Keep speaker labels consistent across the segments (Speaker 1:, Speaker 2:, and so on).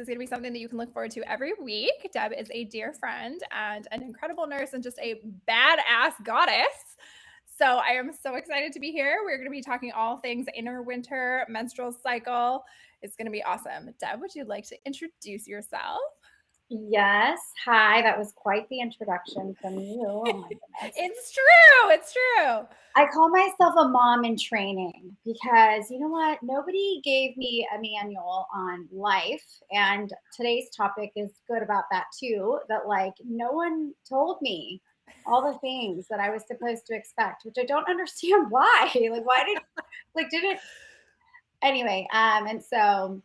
Speaker 1: is going to be something that you can look forward to every week. Deb is a dear friend and an incredible nurse and just a badass goddess. So I am so excited to be here. We're going to be talking all things inner winter, menstrual cycle. It's going to be awesome. Deb, would you like to introduce yourself?
Speaker 2: Yes. Hi. That was quite the introduction from you. Oh my goodness.
Speaker 1: It's true. It's true.
Speaker 2: I call myself a mom in training because you know what? Nobody gave me a manual on life. And today's topic is good about that too. That like no one told me all the things that I was supposed to expect, which I don't understand why. Like why didn't anyway, and so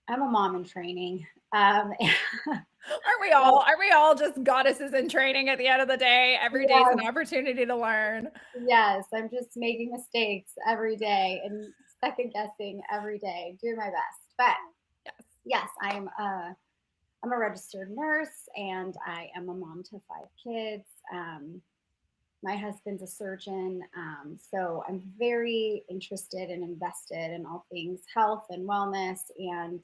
Speaker 2: I'm a mom in training.
Speaker 1: Aren't we all? Aren't we all just goddesses in training at the end of the day? Every day is an opportunity to learn.
Speaker 2: Yes, I'm just making mistakes every day and second guessing every day, doing my best. But yes, I'm a registered nurse and I am a mom to 5 kids. My husband's a surgeon, so I'm very interested and invested in all things health and wellness. And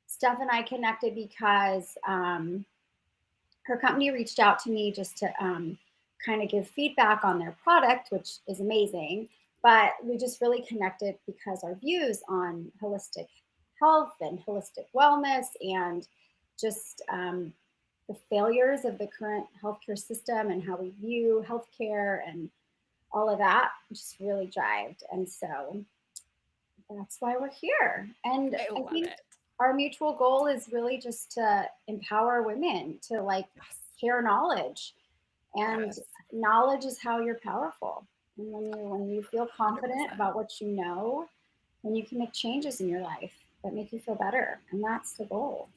Speaker 2: Steph and I connected because her company reached out to me just to kind of give feedback on their product, which is amazing. But we just really connected because our views on holistic health and holistic wellness and just the failures of the current healthcare system and how we view healthcare and all of that just really jived. And so that's why we're here. And I think our mutual goal is really just to empower women to like share knowledge. And knowledge is how you're powerful. And when you feel confident
Speaker 1: 100%.
Speaker 2: about what you know, then you can make changes in your life that make you feel better. And that's the goal.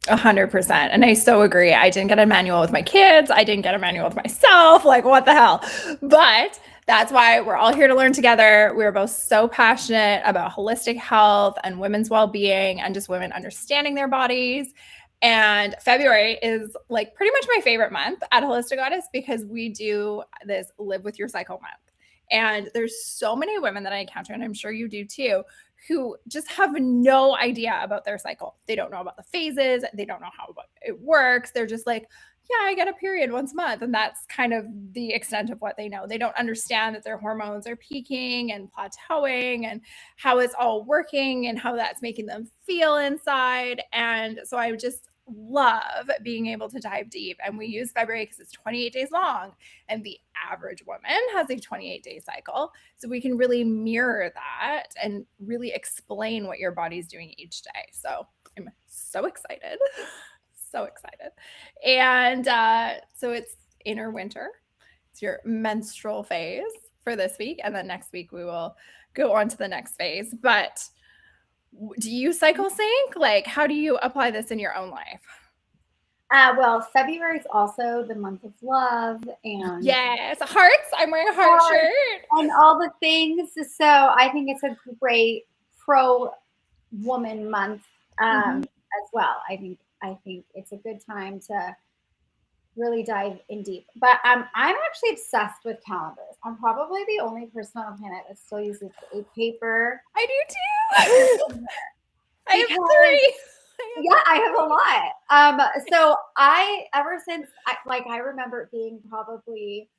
Speaker 1: 100%. And I so agree. I didn't get a manual with my kids. I didn't get a manual with myself. Like, what the hell? But that's why we're all here to learn together. We're both so passionate about holistic health and women's well-being and just women understanding their bodies. And February is like pretty much my favorite month at Holistic Goddess because we do this Live With Your Cycle month. And there's so many women that I encounter, and I'm sure you do too, who just have no idea about their cycle. They don't know about the phases. They don't know how it works. They're just like, yeah, I get a period once a month. And that's kind of the extent of what they know. They don't understand that their hormones are peaking and plateauing and how it's all working and how that's making them feel inside. And so I just love being able to dive deep. And we use February because it's 28 days long. And the average woman has a 28-day cycle. So we can really mirror that and really explain what your body's doing each day. So I'm so excited. So excited. And so it's inner winter. It's your menstrual phase for this week. And then next week we will go on to the next phase. But do you cycle sync? Like, how do you apply this in your own life?
Speaker 2: Well, February is also the month of love and
Speaker 1: yes, hearts. I'm wearing a heart shirt
Speaker 2: and all the things. So I think it's a great pro woman month as well. I think it's a good time to really dive in deep. But I'm actually obsessed with calendars. I'm probably the only person on the planet that still uses a paper.
Speaker 1: I do too. I have 3.
Speaker 2: Yeah, I have a lot. So ever since I remember it being probably,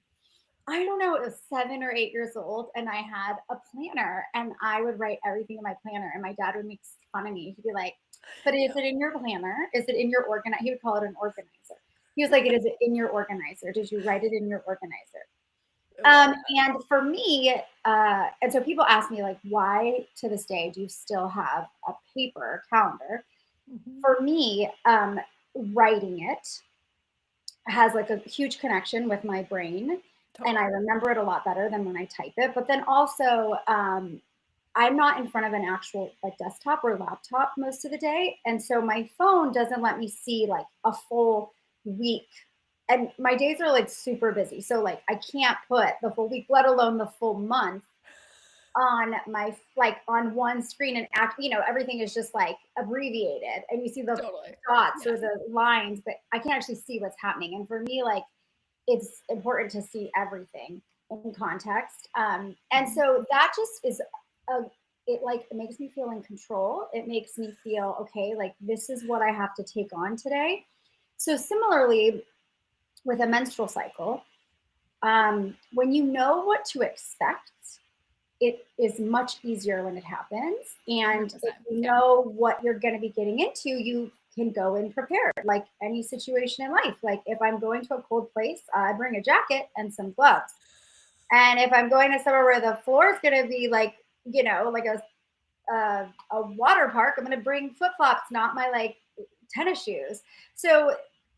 Speaker 2: I don't know, it was 7 or 8 years old, and I had a planner, and I would write everything in my planner, and my dad would make fun of me. He'd be like, "But is it in your planner? Is it in your organizer?" He would call it an organizer. He was like, "It is in your organizer. Did you write it in your organizer?" And for me, and so people ask me like, why to this day do you still have a paper calendar? For me, writing it has like a huge connection with my brain, and I remember it a lot better than when I type it. But then also, I'm not in front of an actual like desktop or laptop most of the day, and so my phone doesn't let me see like a full week. And my days are like super busy, so like I can't put the full week, let alone the full month, on my on one screen and everything is just like abbreviated and you see the dots or the lines, but I can't actually see what's happening. And for me, like, it's important to see everything in context. And so that just is it makes me feel in control. It makes me feel, okay, like this is what I have to take on today. So similarly with a menstrual cycle, when you know what to expect, it is much easier when it happens. And
Speaker 1: 100%.
Speaker 2: if you
Speaker 1: Yeah.
Speaker 2: know what you're going to be getting into, you can go in prepared, like any situation in life. Like if I'm going to a cold place, I bring a jacket and some gloves. And if I'm going to somewhere where the floor is going to be like, like a water park, I'm going to bring flip flops, not my like tennis shoes. So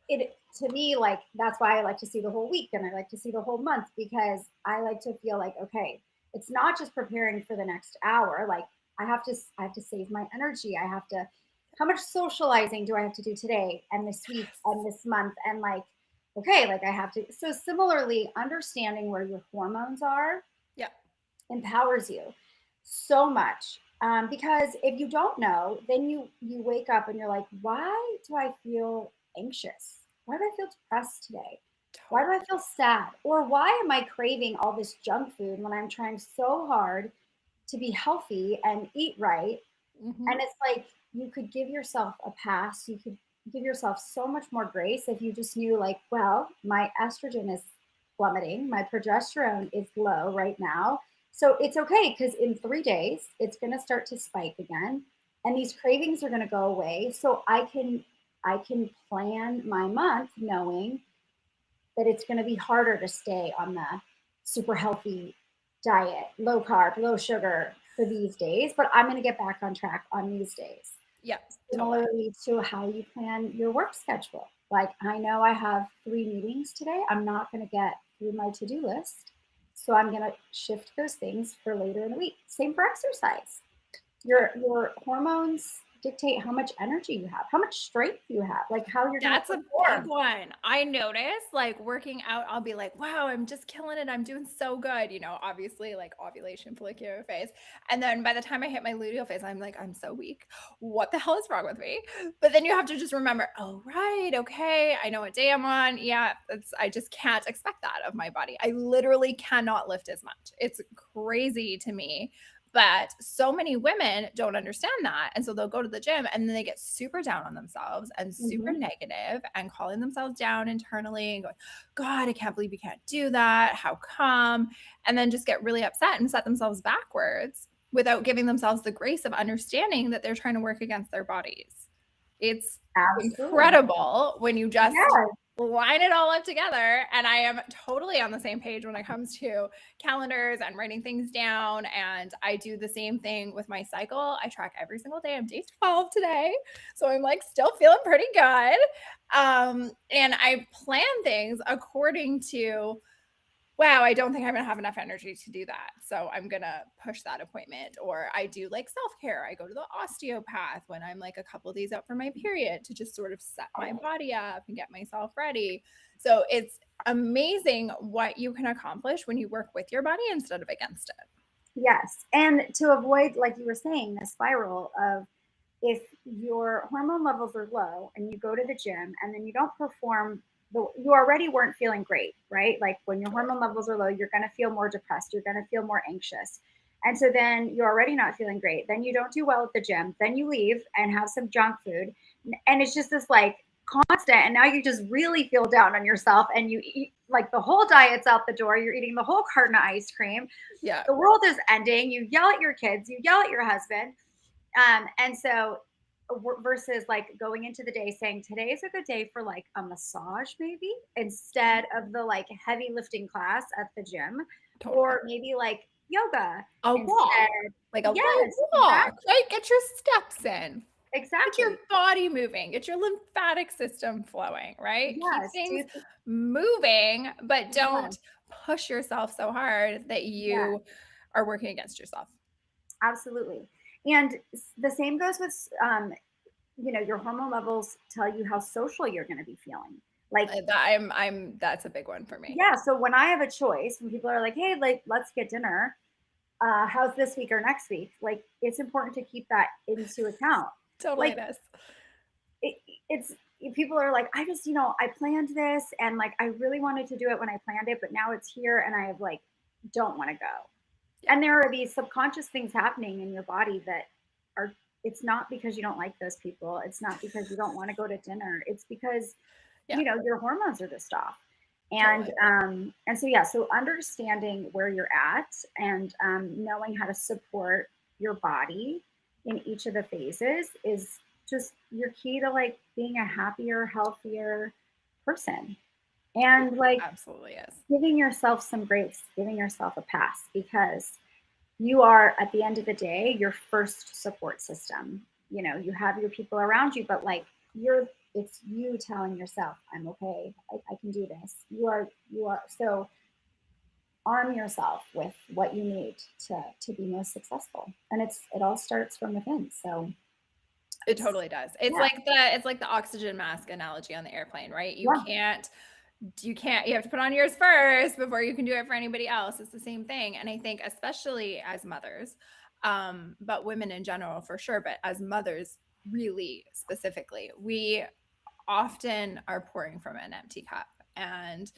Speaker 2: it to me, like that's why I like to see the whole week and I like to see the whole month, because I like to feel like, okay, it's not just preparing for the next hour. Like I have to save my energy. I have to, how much socializing do I have to do today and this week and this month? And like, okay, like I have to. So similarly, understanding where your hormones are
Speaker 1: Yeah.
Speaker 2: empowers you so much, because if you don't know, then you wake up and you're like, why do I feel anxious? Why do I feel depressed today? Why do I feel sad? Or why am I craving all this junk food when I'm trying so hard to be healthy and eat right?
Speaker 1: Mm-hmm.
Speaker 2: And it's like you could give yourself a pass. You could give yourself so much more grace if you just knew, like, well, my estrogen is plummeting, my progesterone is low right now. So it's okay, because in 3 days, it's going to start to spike again. And these cravings are going to go away. So I can plan my month knowing that it's going to be harder to stay on the super healthy diet, low carb, low sugar for these days, but I'm going to get back on track on these days.
Speaker 1: Yeah. Totally.
Speaker 2: Similarly to how you plan your work schedule. Like, I know I have 3 meetings today. I'm not going to get through my to do list. So I'm going to shift those things for later in the week. Same for exercise. Your hormones dictate how much energy you have, how much strength you have, like how you're going to
Speaker 1: That's a big
Speaker 2: perform.
Speaker 1: one. I notice like working out, I'll be like, wow, I'm just killing it. I'm doing so good. Obviously like ovulation, follicular phase. And then by the time I hit my luteal phase, I'm like, I'm so weak. What the hell is wrong with me? But then you have to just remember, oh, right. Okay. I know what day I'm on. Yeah. I just can't expect that of my body. I literally cannot lift as much. It's crazy to me. But so many women don't understand that. And so they'll go to the gym and then they get super down on themselves and super
Speaker 2: Mhm.
Speaker 1: negative and calling themselves down internally and going, God, I can't believe you can't do that. How come? And then just get really upset and set themselves backwards without giving themselves the grace of understanding that they're trying to work against their bodies. It's
Speaker 2: Absolutely.
Speaker 1: incredible when you just
Speaker 2: Yeah.
Speaker 1: line it all up together. And I am totally on the same page when it comes to calendars and writing things down. And I do the same thing with my cycle. I track every single day. I'm day 12 today. So I'm like still feeling pretty good. And I plan things according to, wow, I don't think I'm going to have enough energy to do that. So I'm going to push that appointment. Or I do like self care. I go to the osteopath when I'm like a couple of days out from my period to just sort of set my body up and get myself ready. So it's amazing what you can accomplish when you work with your body instead of against it.
Speaker 2: Yes. And to avoid, like you were saying, the spiral of, if your hormone levels are low and you go to the gym and then you don't perform, you already weren't feeling great, right? Like when your hormone levels are low, you're going to feel more depressed, you're going to feel more anxious. And so then you're already not feeling great. Then you don't do well at the gym. Then you leave and have some junk food. And it's just this like constant. And now you just really feel down on yourself and you eat like the whole diet's out the door. You're eating the whole carton of ice cream.
Speaker 1: Yeah.
Speaker 2: The world is ending. You yell at your kids, you yell at your husband. And so versus like going into the day saying today's a good day for like a massage maybe instead of the like heavy lifting class at the gym,
Speaker 1: Totally.
Speaker 2: or maybe like yoga
Speaker 1: A walk,
Speaker 2: instead.
Speaker 1: like a light
Speaker 2: Yes,
Speaker 1: walk,
Speaker 2: exactly.
Speaker 1: right? Get your steps in. Get your
Speaker 2: Exactly.
Speaker 1: body moving, get your lymphatic system flowing, right? Keep
Speaker 2: Yes.
Speaker 1: things moving, but
Speaker 2: Yes.
Speaker 1: don't push yourself so hard that
Speaker 2: Yeah,
Speaker 1: you are working against yourself.
Speaker 2: absolutely. And the same goes with your hormone levels tell you how social you're going to be feeling. Like,
Speaker 1: That's a big one for me.
Speaker 2: yeah, so when I have a choice, when people are like, hey, like let's get dinner, how's this week or next week? Like, it's important to keep that into account.
Speaker 1: Totally
Speaker 2: Like,
Speaker 1: it is.
Speaker 2: it, it's people are like, I just, I planned this and like I really wanted to do it when I planned it, but now it's here and I have like don't want to go. And there are these subconscious things happening in your body that are, it's not because you don't like those people. It's not because you don't want to go to dinner. It's because,
Speaker 1: Yeah,
Speaker 2: your hormones are just off.
Speaker 1: totally.
Speaker 2: And so, yeah, so understanding where you're at and knowing how to support your body in each of the phases is just your key to like being a happier, healthier person. And like
Speaker 1: Absolutely is.
Speaker 2: giving yourself some grace, giving yourself a pass, because you are, at the end of the day, your first support system. You have your people around you, but like it's you telling yourself, I'm okay. I can do this. You are. So arm yourself with what you need to be most successful. And it all starts from within. So
Speaker 1: It
Speaker 2: it's,
Speaker 1: totally does. It's
Speaker 2: yeah,
Speaker 1: like the oxygen mask analogy on the airplane, right?
Speaker 2: yeah,
Speaker 1: You have to put on yours first before you can do it for anybody else. It's the same thing. And I think especially as mothers, but women in general for sure, but as mothers really specifically, we often are pouring from an empty cup. And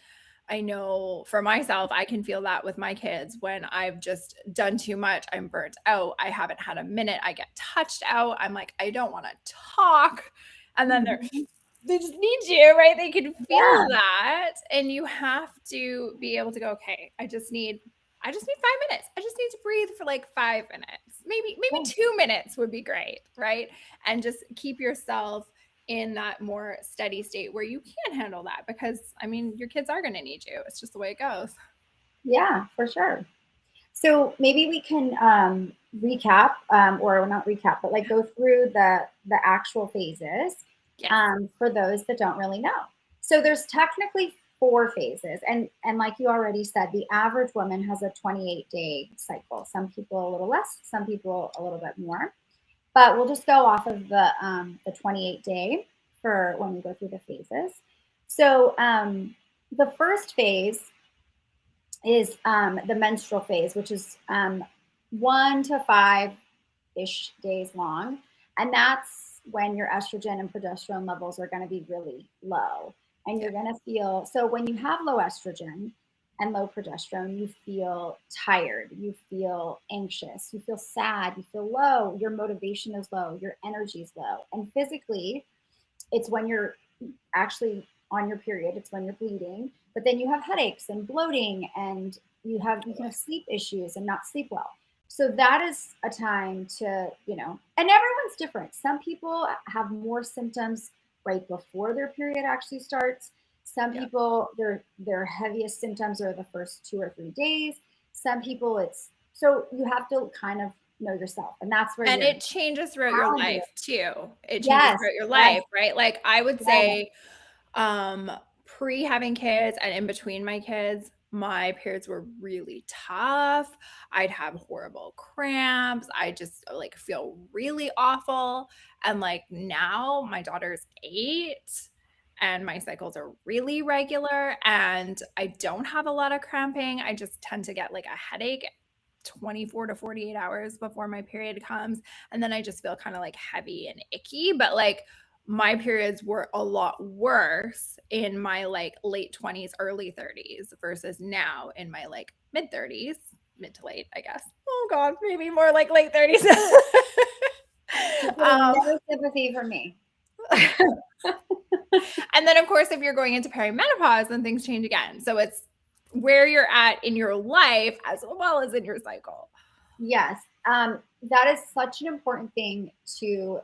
Speaker 1: I know for myself, I can feel that with my kids when I've just done too much. I'm burnt out. I haven't had a minute. I get touched out. I'm like, I don't want to talk. And then
Speaker 2: mhm,
Speaker 1: they just need you, right? They can
Speaker 2: yeah,
Speaker 1: feel that. And you have to be able to go, okay, I just need 5 minutes. I just need to breathe for like 5 minutes. Maybe
Speaker 2: yeah.
Speaker 1: 2 minutes would be great, right? And just keep yourself in that more steady state where you can handle that because I mean your kids are going to need you. It's just the way it goes.
Speaker 2: Yeah, for sure. So maybe we can recap, or not recap, but like go through the actual phases
Speaker 1: Yes.
Speaker 2: for those that don't really know. So there's technically four phases, and like you already said, the average woman has a 28-day cycle. Some people a little less, some people a little bit more. But we'll just go off of the 28-day for when we go through the phases. So the first phase is the menstrual phase, which is 1 to 5-ish days long. And that's when your estrogen and progesterone levels are going to be really low. And
Speaker 1: Yeah.
Speaker 2: you're going to feel, so when you have low estrogen and low progesterone, you feel tired, you feel anxious, you feel sad, you feel low, your motivation is low, your energy is low. And physically, it's when you're actually on your period, it's when you're bleeding, but then you have headaches and bloating, and you can have
Speaker 1: Totally.
Speaker 2: sleep issues and not sleep well. So that is a time to, and everyone's different. Some people have more symptoms right before their period actually starts. Some
Speaker 1: Yeah.
Speaker 2: people, their heaviest symptoms are the first 2 or 3 days. Some people it's, so you have to kind of know yourself, and that's where
Speaker 1: And
Speaker 2: your
Speaker 1: it changes throughout your
Speaker 2: calendar.
Speaker 1: life too. It changes
Speaker 2: Yes,
Speaker 1: throughout your
Speaker 2: yes,
Speaker 1: life, right? Like I would
Speaker 2: yes.
Speaker 1: say um pre having kids and in between my kids, my periods were really tough. I'd have horrible cramps. I just like feel really awful. And like now my daughter's 8 and my cycles are really regular and I don't have a lot of cramping. I just tend to get like a headache 24 to 48 hours before my period comes. And then I just feel kind of like heavy and icky. But like my periods were a lot worse in my like late 20s, early 30s versus now in my like mid 30s, mid to late, I guess. Oh God, maybe more like late 30s.
Speaker 2: You're getting
Speaker 1: um,
Speaker 2: no sympathy from me.
Speaker 1: and then, of course, if you're going into perimenopause, then things change again. So it's where you're at in your life as well as in your cycle.
Speaker 2: Yes, that is such an important thing to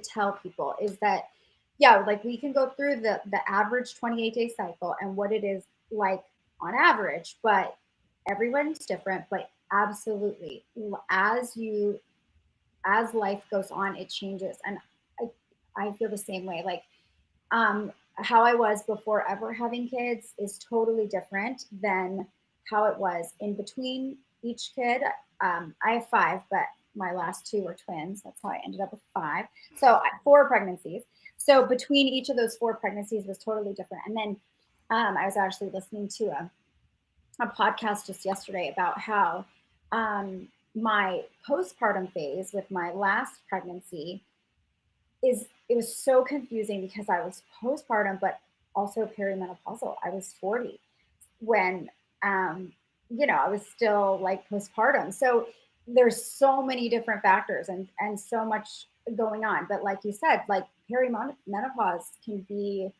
Speaker 2: tell people, is that, yeah, like we can go through the average 28-day cycle and what it is like on average, but everyone's different. But absolutely, as life goes on, it changes, and I feel the same way. Like how I was before ever having kids is totally different than how it was in between each kid. I have five, but my last two were twins. That's how I ended up with five. So 4 pregnancies. So between each of those 4 pregnancies was totally different. And then I was actually listening to a podcast just yesterday about how my postpartum phase with my last pregnancy it was so confusing because I was postpartum, but also perimenopausal. I was 40 when I was still like postpartum. So there's so many different factors and so much going on. But like you said, like perimenopause can be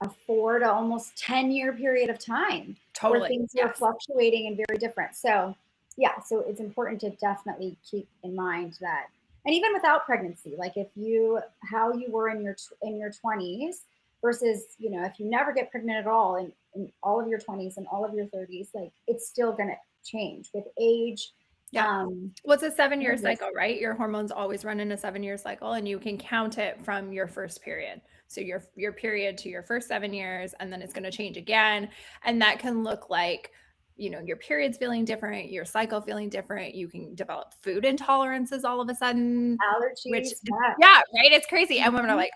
Speaker 2: a 4 to almost 10-year period of time where
Speaker 1: Totally.
Speaker 2: things are
Speaker 1: Yes.
Speaker 2: fluctuating and very different. So yeah, so it's important to definitely keep in mind that, and even without pregnancy, like if you how you were in your 20s versus if you never get pregnant at all in all of your 20s and all of your 30s, like it's still gonna change with age.
Speaker 1: Yeah.
Speaker 2: Um,
Speaker 1: Well, it's a 7-year cycle, right? Your hormones always run in a 7-year cycle, and you can count it from your first period. So your period to your first 7 years, and then it's going to change again. And that can look like, your period's feeling different, your cycle feeling different. You can develop food intolerances all of a sudden, which,
Speaker 2: allergies, yeah.
Speaker 1: yeah, right? It's crazy. And women are
Speaker 2: Mhm.
Speaker 1: like,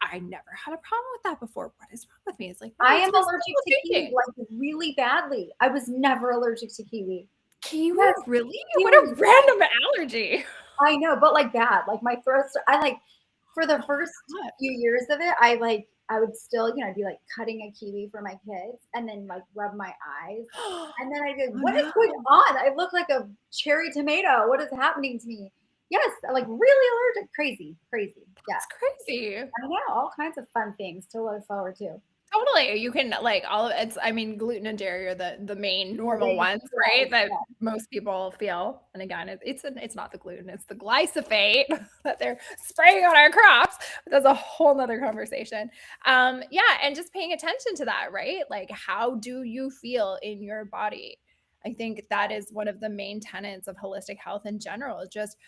Speaker 1: I never had a problem with that before. What is wrong with me? It's like, no,
Speaker 2: I
Speaker 1: it's
Speaker 2: am
Speaker 1: your
Speaker 2: allergic
Speaker 1: cycle
Speaker 2: to kiwi
Speaker 1: changing.
Speaker 2: like really badly. I was never allergic to kiwi.
Speaker 1: Kiwi,
Speaker 2: Yes,
Speaker 1: really? What
Speaker 2: kiwi.
Speaker 1: a random allergy.
Speaker 2: I know, but like bad. Like my throat. I like for the first
Speaker 1: God.
Speaker 2: few years of it, I would still, I'd be like cutting a kiwi for my kids and then like rub my eyes. And then I'd be like,
Speaker 1: Oh,
Speaker 2: what is
Speaker 1: no.
Speaker 2: going on? I look like a cherry tomato. What is happening to me? Yes, like really allergic. Crazy, crazy. Yeah.
Speaker 1: It's crazy.
Speaker 2: I know all kinds of fun things to look forward to.
Speaker 1: Totally. You can like all of it's I mean, gluten and dairy are the main normal ones, right? That
Speaker 2: Yeah.
Speaker 1: most people feel. And again, it's not the gluten, it's the glyphosate that they're spraying on our crops. But that's a whole nother conversation. Yeah, and just paying attention to that, right? Like how do you feel in your body? I think that is one of the main tenets of holistic health in general, is just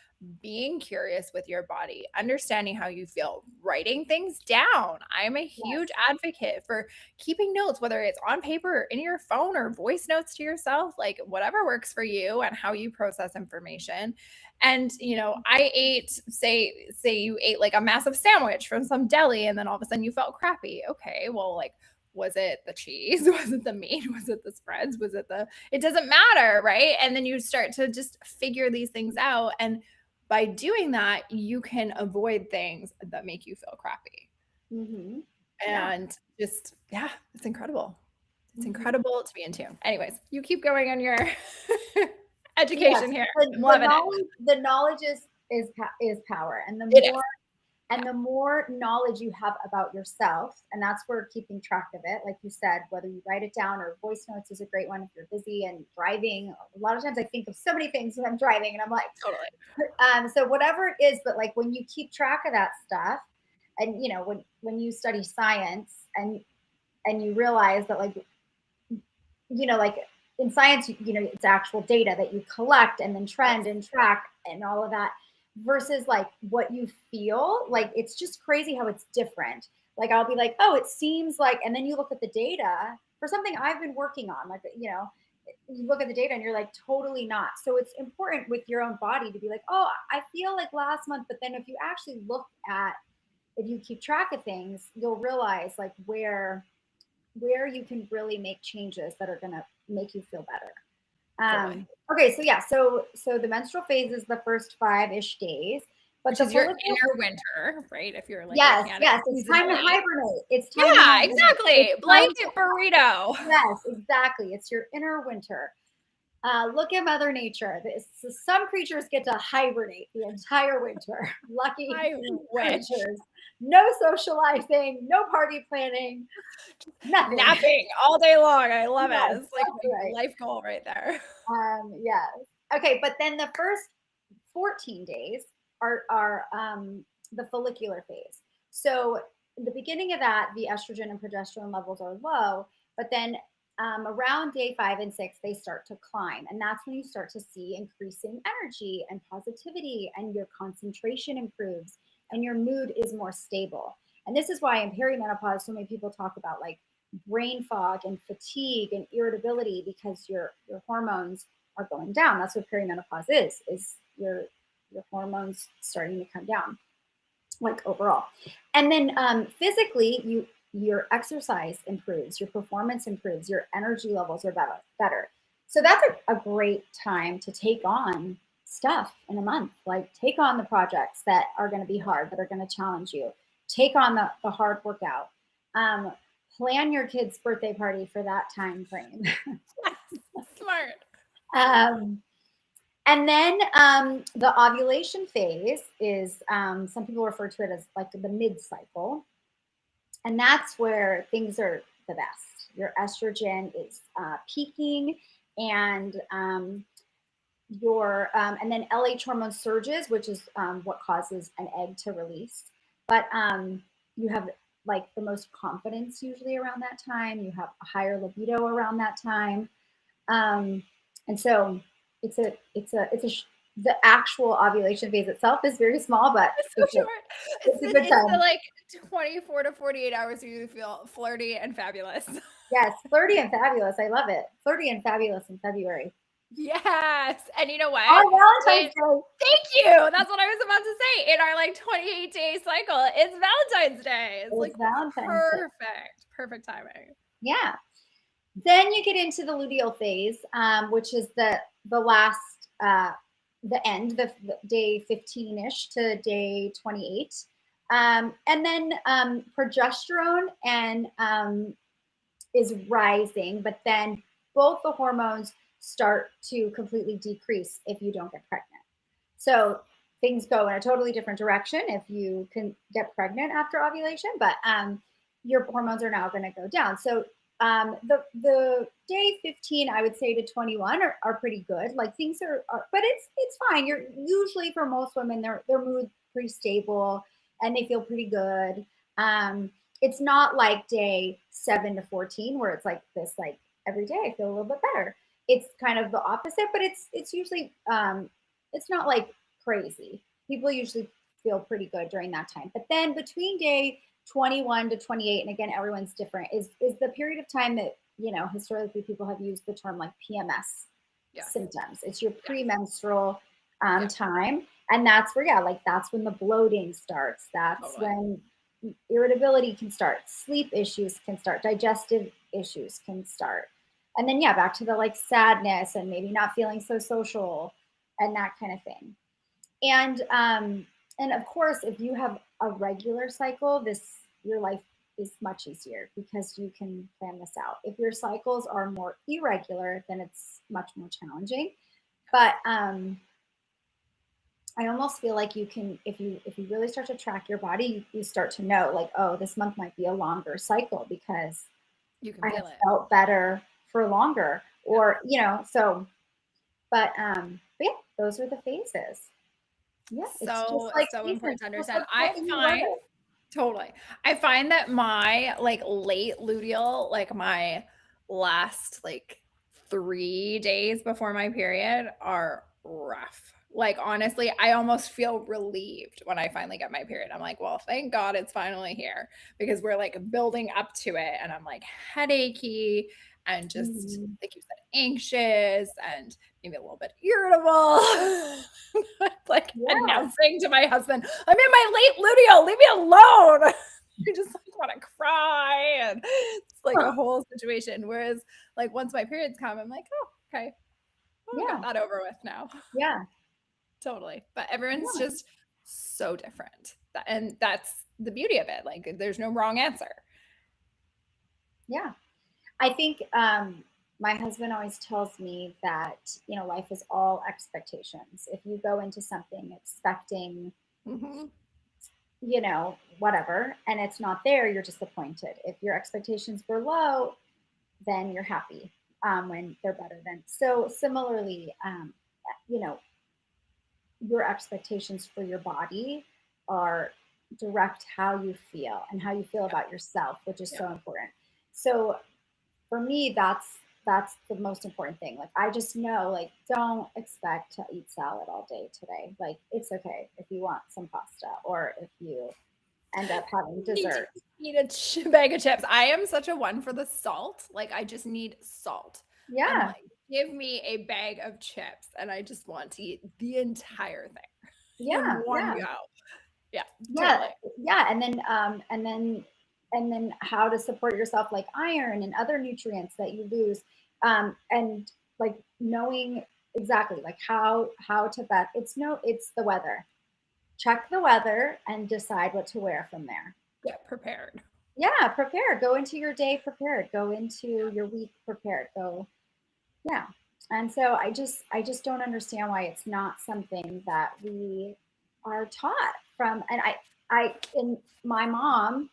Speaker 1: being curious with your body, understanding how you feel, writing things down. I'm a
Speaker 2: Yes.
Speaker 1: huge advocate for keeping notes, whether it's on paper or in your phone or voice notes to yourself, like whatever works for you and how you process information. And I ate, say you ate like a massive sandwich from some deli and then all of a sudden you felt crappy. Okay, well, like was it the cheese? Was it the meat? Was it the spreads? Was it it doesn't matter, right? And then you start to just figure these things out. And by doing that, you can avoid things that make you feel crappy.
Speaker 2: Mm-hmm. Yeah.
Speaker 1: And just, yeah, it's incredible. It's
Speaker 2: Mm-hmm.
Speaker 1: incredible to be in tune. Anyways, you keep going on your
Speaker 2: Yes,
Speaker 1: education here.
Speaker 2: the,
Speaker 1: I'm
Speaker 2: the
Speaker 1: loving it.
Speaker 2: knowledge the knowledge is power, and
Speaker 1: It is.
Speaker 2: the more knowledge you have about yourself, and that's where keeping track of it, like you said, whether you write it down or voice notes is a great one if you're busy and driving. A lot of times I think of so many things when I'm driving, and I'm like,
Speaker 1: Totally.
Speaker 2: so whatever it is, but like when you keep track of that stuff, and when you study science and you realize that like like in science, it's actual data that you collect and then trend and track and all of that versus like what you feel. Like it's just crazy how it's different. Like I'll be like, oh, it seems like, and then you look at the data for something I've been working on, like, you look at the data and you're like, totally not. So it's important with your own body to be like, oh, I feel like last month, but then if you actually look at, if you keep track of things, you'll realize like where you can really make changes that are going to make you feel better.
Speaker 1: Totally.
Speaker 2: Okay, so yeah, so the menstrual phase is the first 5-ish days, but
Speaker 1: Which
Speaker 2: the
Speaker 1: is your
Speaker 2: follicle.
Speaker 1: inner winter, right? If you're like
Speaker 2: Yes,
Speaker 1: looking at it
Speaker 2: yes, it's time to
Speaker 1: seasonally.
Speaker 2: hibernate. It's time to
Speaker 1: Yeah,
Speaker 2: hibernate. It's
Speaker 1: exactly.
Speaker 2: time to,
Speaker 1: Blanket burrito.
Speaker 2: yes, exactly. It's your inner winter. Look at Mother Nature. Some creatures get to hibernate the entire winter. Lucky
Speaker 1: I wish.
Speaker 2: creatures. No socializing, no party planning, nothing.
Speaker 1: Napping all day long. I love it.
Speaker 2: Yes,
Speaker 1: It's like
Speaker 2: that's
Speaker 1: my
Speaker 2: right.
Speaker 1: life goal right there.
Speaker 2: Yes. Okay, but then the first 14 days are the follicular phase. So in the beginning of that, the estrogen and progesterone levels are low, but then around day 5 and 6, they start to climb. And that's when you start to see increasing energy and positivity, and your concentration improves and your mood is more stable. And this is why in perimenopause, so many people talk about like brain fog and fatigue and irritability because your hormones are going down. That's what perimenopause is your hormones starting to come down, like overall. And then physically, your exercise improves, your performance improves, your energy levels are better. So that's a great time to take on stuff in a month. Like take on the projects that are going to be hard, that are going to challenge you. Take on the hard workout. Um, Plan your kid's birthday party for that time frame.
Speaker 1: Smart.
Speaker 2: And then the ovulation phase is, some people refer to it as like the mid-cycle. And that's where things are the best. Your estrogen is peaking, and and then LH hormone surges, which is what causes an egg to release. But you have like the most confidence usually around that time. You have a higher libido around that time, and so the actual ovulation phase itself is very small, but
Speaker 1: It's so short.
Speaker 2: it's a good
Speaker 1: It's the
Speaker 2: time.
Speaker 1: like 24 to 48 hours you feel flirty and fabulous.
Speaker 2: Yes, flirty and fabulous. I love it. Flirty and fabulous in February.
Speaker 1: Yes. And you know what?
Speaker 2: On Valentine's Day.
Speaker 1: Thank you. That's what I was about to say. In our like 28-day cycle, it's Valentine's Day. It's like
Speaker 2: Valentine's
Speaker 1: perfect. Perfect timing.
Speaker 2: Yeah. Then you get into the luteal phase, which is the last, the end, the day 15-ish to day 28. And then progesterone is rising, but then both the hormones start to completely decrease if you don't get pregnant. So things go in a totally different direction if you can get pregnant after ovulation, but your hormones are now going to go down. So the day 15, I would say, to 21 are pretty good. Like things are but it's fine. You're usually, for most women, their mood's pretty stable and they feel pretty good. It's not like day 7 to 14 where it's like this, like every day I feel a little bit better. It's kind of the opposite, but it's usually it's not like crazy. People usually feel pretty good during that time. But then between day 21 to 28, and again, everyone's different, is the period of time that, historically people have used the term like PMS symptoms. It's your premenstrual time. And that's where, that's when the bloating starts. That's when irritability can start, sleep issues can start, digestive issues can start. And then, back to the like sadness and maybe not feeling so social and that kind of thing. And of course, if you have a regular cycle, your life is much easier because you can plan this out. If your cycles are more irregular, then it's much more challenging. But I almost feel like you can, if you really start to track your body, you start to know, like, oh, this month might be a longer cycle because I have felt better for longer, or so. But yeah, those are the phases. Yeah,
Speaker 1: so important to understand. I find that my like late luteal, like my last like 3 days before my period, are rough. Like honestly, I almost feel relieved when I finally get my period. I'm like, well, thank God it's finally here, because we're like building up to it, and I'm like headachy and just like you said, anxious and maybe a little bit irritable. Like announcing to my husband, I'm in my late luteal, leave me alone. You just like want to cry, and it's like a whole situation. Whereas like once my periods come, I'm like, oh, okay. Well, got that over with now.
Speaker 2: Yeah.
Speaker 1: Totally. But everyone's just so different. And that's the beauty of it. Like there's no wrong answer.
Speaker 2: Yeah. I think my husband always tells me that, life is all expectations. If you go into something expecting, whatever, and it's not there, you're disappointed. If your expectations were low, then you're happy when they're better than. So similarly, your expectations for your body are direct how you feel and how you feel about yourself, which is so important. So for me, that's the most important thing. Like, I just know, like, don't expect to eat salad all day today. Like, it's okay if you want some pasta, or if you end up having dessert.
Speaker 1: Eat a bag of chips. I am such a one for the salt. Like, I just need salt.
Speaker 2: Yeah.
Speaker 1: And like, give me a bag of chips, and I just want to eat the entire thing.
Speaker 2: Yeah.
Speaker 1: In one go. Yeah.
Speaker 2: Yeah. Totally. Yeah. And then how to support yourself, like iron and other nutrients that you lose, and like knowing exactly like how to best. It's the weather. Check the weather and decide what to wear from there.
Speaker 1: Get prepared.
Speaker 2: Yeah, prepare. Go into your day prepared. Go into your week prepared. Yeah. And so I just don't understand why it's not something that we are taught from. And in my mom,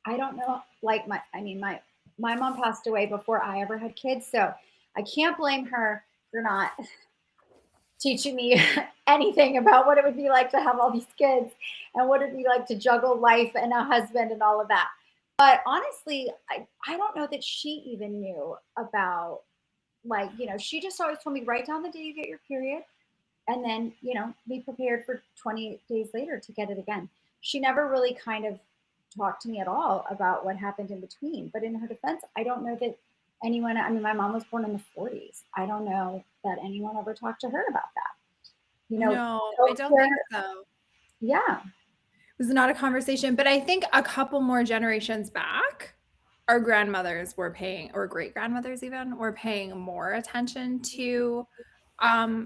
Speaker 2: I don't know, like my mom passed away before I ever had kids, so I can't blame her for not teaching me anything about what it would be like to have all these kids and what it'd be like to juggle life and a husband and all of that. But honestly, I don't know that she even knew about, like, she just always told me, write down the day you get your period and then, be prepared for 28 days later to get it again. She never really kind of talked to me at all about what happened in between. But in her defense, I don't know that anyone, I mean, my mom was born in the 40s. I don't know that anyone ever talked to her about that.
Speaker 1: No, I don't
Speaker 2: Healthcare,
Speaker 1: think so.
Speaker 2: yeah.
Speaker 1: It was not a conversation, but I think a couple more generations back, our grandmothers were paying, or great grandmothers even, were paying more attention to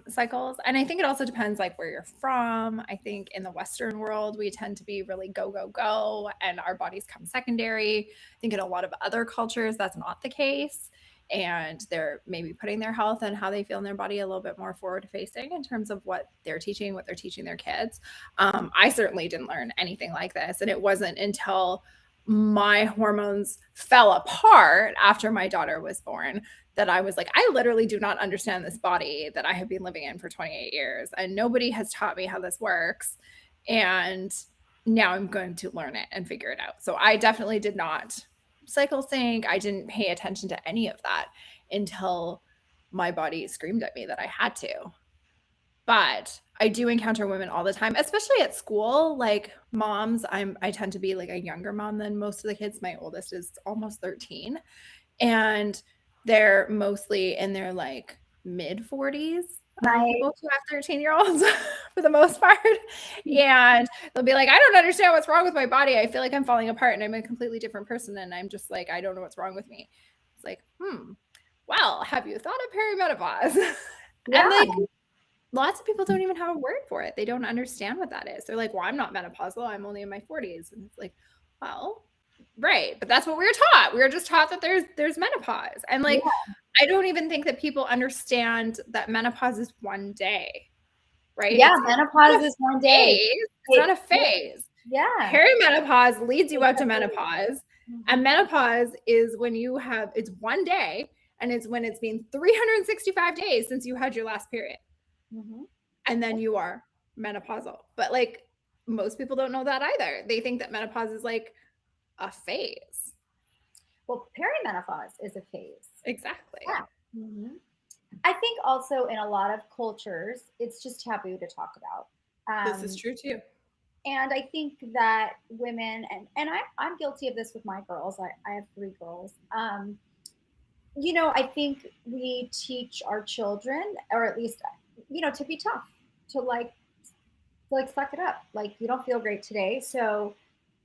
Speaker 1: cycles. And I think it also depends like where you're from. I think in the Western world, we tend to be really go, go, go, and our bodies come secondary. I think in a lot of other cultures, that's not the case. And they're maybe putting their health and how they feel in their body a little bit more forward facing in terms of what they're teaching their kids. I certainly didn't learn anything like this. And it wasn't until my hormones fell apart after my daughter was born that I was like, I literally do not understand this body that I have been living in for 28 years. And nobody has taught me how this works. And now I'm going to learn it and figure it out. So I definitely did not cycle sync. I didn't pay attention to any of that until my body screamed at me that I had to. But I do encounter women all the time, especially at school, like moms. I tend to be like a younger mom than most of the kids. My oldest is almost 13. And they're mostly in their like mid 40s.
Speaker 2: My
Speaker 1: People who have 13-year-olds for the most part. And they'll be like, I don't understand what's wrong with my body. I feel like I'm falling apart and I'm a completely different person. And I'm just like, I don't know what's wrong with me. It's like, well, have you thought of perimenopause? And
Speaker 2: yeah,
Speaker 1: like lots of people don't even have a word for it. They don't understand what that is. They're like, well, I'm not menopausal. I'm only in my 40s. And it's like, well, right. But that's what we were taught. We were just taught that there's menopause. And like,
Speaker 2: yeah,
Speaker 1: I don't even think that people understand that menopause is one day, right?
Speaker 2: yeah.
Speaker 1: It's
Speaker 2: Menopause is one day.
Speaker 1: phase. It's not a phase.
Speaker 2: Yeah.
Speaker 1: Perimenopause leads you up to menopause. And
Speaker 2: Mhm.
Speaker 1: menopause is when it's one day, and it's when it's been 365 days since you had your last period.
Speaker 2: Mhm.
Speaker 1: And then you are menopausal. But like most people don't know that either. They think that menopause is like a phase.
Speaker 2: Well, perimenopause is a phase.
Speaker 1: Exactly.
Speaker 2: Yeah. Mhm. I think also in a lot of cultures, it's just taboo to talk about.
Speaker 1: This is
Speaker 2: Um,
Speaker 1: true too.
Speaker 2: and I think that women, and I'm guilty of this with my girls. I have three girls. I think we teach our children, or at least, to be tough, to like suck it up. Like, you don't feel great today, so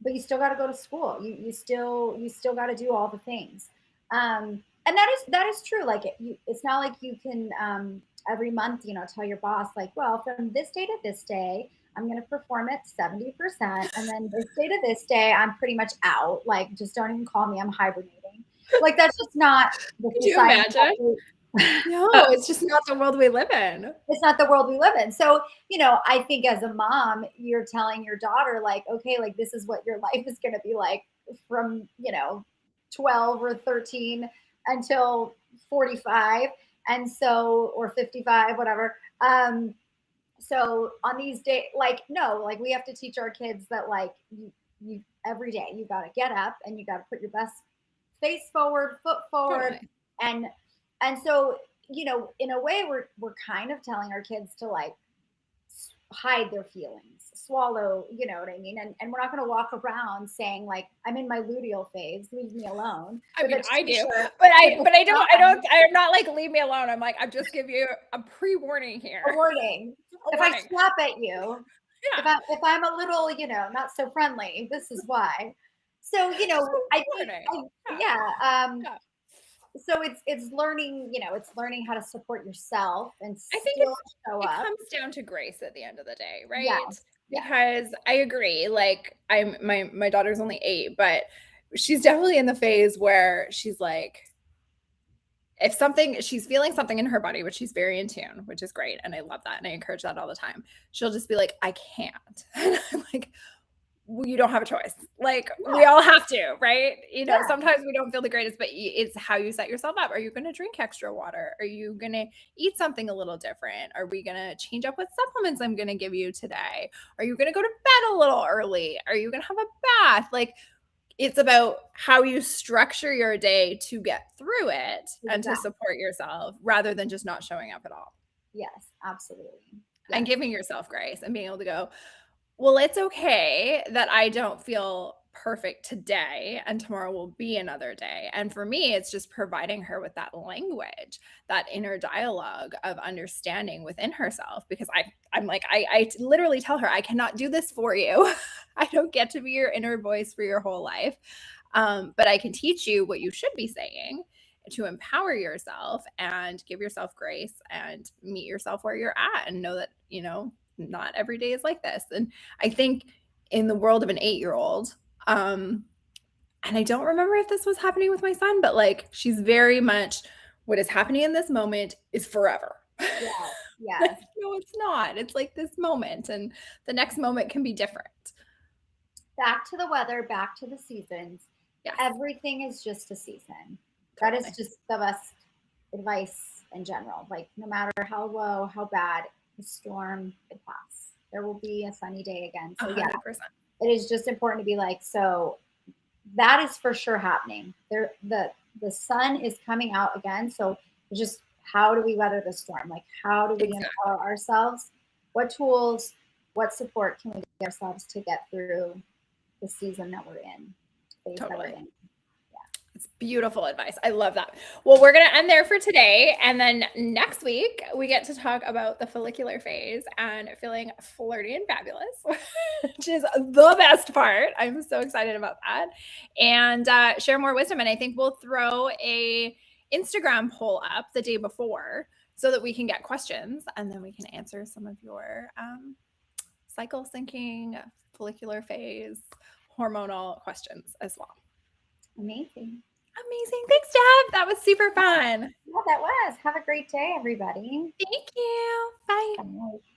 Speaker 2: but you still got to go to school. You still got to do all the things. And that is true. Like, it's not like you can every month, tell your boss, like, well, from this day to this day, I'm going to perform at 70%, and then this day to this day, I'm pretty much out. Like, just don't even call me, I'm hibernating. Like, that's just not the
Speaker 1: Could you
Speaker 2: society
Speaker 1: imagine?
Speaker 2: that
Speaker 1: No, it's just not the world we live in.
Speaker 2: it's not the world we live in. So, I think as a mom, you're telling your daughter, like, okay, like, this is what your life is going to be like from, 12 or 13 until 45. And so, or 55, whatever. So on these days, like, no, like, we have to teach our kids that, like, you every day you got to get up and you got to put your best face forward, foot forward.
Speaker 1: Totally.
Speaker 2: And so, in a way, we're kind of telling our kids to, like, hide their feelings, swallow, you know what I mean? And we're not going to walk around saying, like, I'm in my luteal phase, leave me alone,
Speaker 1: I
Speaker 2: with
Speaker 1: mean,
Speaker 2: a
Speaker 1: I do,
Speaker 2: t-shirt
Speaker 1: but
Speaker 2: with a sign,
Speaker 1: I'm not like, leave me alone. I'm like, I'm just give you a pre-warning
Speaker 2: a
Speaker 1: here.
Speaker 2: warning.
Speaker 1: A
Speaker 2: If I
Speaker 1: warning.
Speaker 2: snap at you, if
Speaker 1: Yeah.
Speaker 2: I'm a little, not so friendly, this is why. So,
Speaker 1: Just a
Speaker 2: I think,
Speaker 1: warning. Yeah.
Speaker 2: yeah.
Speaker 1: Yeah.
Speaker 2: So it's learning, it's learning how to support yourself and
Speaker 1: I think
Speaker 2: still show
Speaker 1: it
Speaker 2: up.
Speaker 1: comes down to grace at the end of the day, right?
Speaker 2: Yes, yes.
Speaker 1: Because I agree. Like my daughter's only 8, but she's definitely in the phase where she's like, if she's feeling something in her body, which she's very in tune, which is great. And I love that. And I encourage that all the time. She'll just be like, I can't. And I'm like, well, you don't have a choice. Like we all have to, right? Sometimes we don't feel the greatest, but it's how you set yourself up. Are you going to drink extra water? Are you going to eat something a little different? Are we going to change up what supplements I'm going to give you today? Are you going to go to bed a little early? Are you going to have a bath? Like, it's about how you structure your day to get through it and to support yourself rather than just not showing up at all.
Speaker 2: Yes, absolutely. Yes.
Speaker 1: And giving yourself grace and being able to go, well, it's okay that I don't feel perfect today and tomorrow will be another day. And for me, it's just providing her with that language, that inner dialogue of understanding within herself, because I'm like, I literally tell her, I cannot do this for you. I don't get to be your inner voice for your whole life. But I can teach you what you should be saying to empower yourself and give yourself grace and meet yourself where you're at and know that, not every day is like this. And I think in the world of an 8-year-old, and I don't remember if this was happening with my son, but like she's very much what is happening in this moment is forever.
Speaker 2: Yes.
Speaker 1: No, it's not. It's like this moment, and the next moment can be different.
Speaker 2: Back to the weather, back to the seasons. Yes. Everything is just a season. Totally. That is just the best advice in general. Like no matter how low, how bad, the storm could pass. There will be a sunny day again. So 100%. Yeah, it is just important to be like, so that is for sure happening. The sun is coming out again. So just how do we weather the storm? Like how do we empower ourselves? What tools, what support can we give ourselves to get through the season that we're in?
Speaker 1: Totally. It's beautiful advice. I love that. Well, we're going to end there for today. And then next week, we get to talk about the follicular phase and feeling flirty and fabulous, which is the best part. I'm so excited about that. And share more wisdom. And I think we'll throw a Instagram poll up the day before so that we can get questions. And then we can answer some of your cycle syncing, follicular phase, hormonal questions as well.
Speaker 2: Amazing.
Speaker 1: Thanks, Deb. That was super fun.
Speaker 2: Yeah, that was. Have a great day, everybody.
Speaker 1: Thank you. Bye.
Speaker 2: Bye.